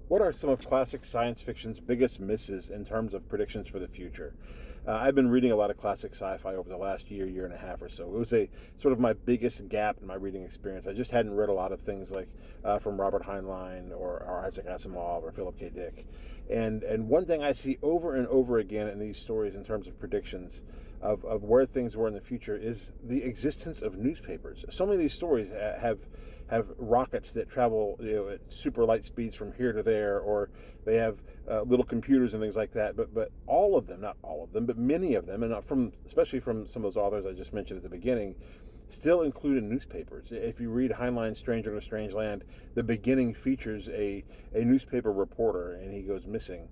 What are some of classic science fiction's biggest misses in terms of predictions for the future? I've been reading a lot of classic sci-fi over the last year and a half or so. It was a sort of my biggest gap in my reading experience. I just hadn't read a lot of things like from Robert Heinlein or Isaac Asimov or Philip K. Dick. And one thing I see over and over again in these stories in terms of predictions of where things were in the future is the existence of newspapers. So many of these stories have rockets that travel at super light speeds from here to there, or they have little computers and things like that. But all of them, not all of them, but many of them, and from especially from some of those authors I just mentioned at the beginning, still included newspapers. If you read Heinlein's Stranger in a Strange Land, the beginning features a newspaper reporter, and he goes missing.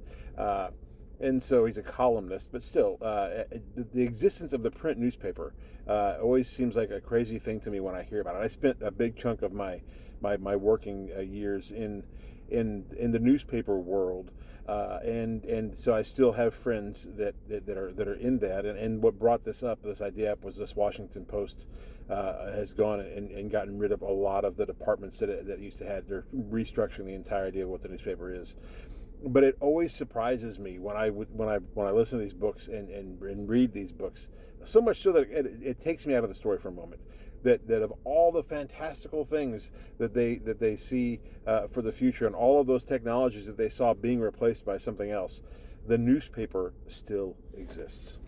And so he's a columnist, but still, the existence of the print newspaper always seems like a crazy thing to me when I hear about it. I spent a big chunk of my working years in the newspaper world, and so I still have friends that are in that. And what brought this idea up, was this Washington Post has gone and gotten rid of a lot of the departments that it used to have. They're restructuring the entire idea of what the newspaper is. But it always surprises me when I listen to these books and read these books, so much so that it takes me out of the story for a moment. That of all the fantastical things that they see for the future, and all of those technologies that they saw being replaced by something else, the newspaper still exists.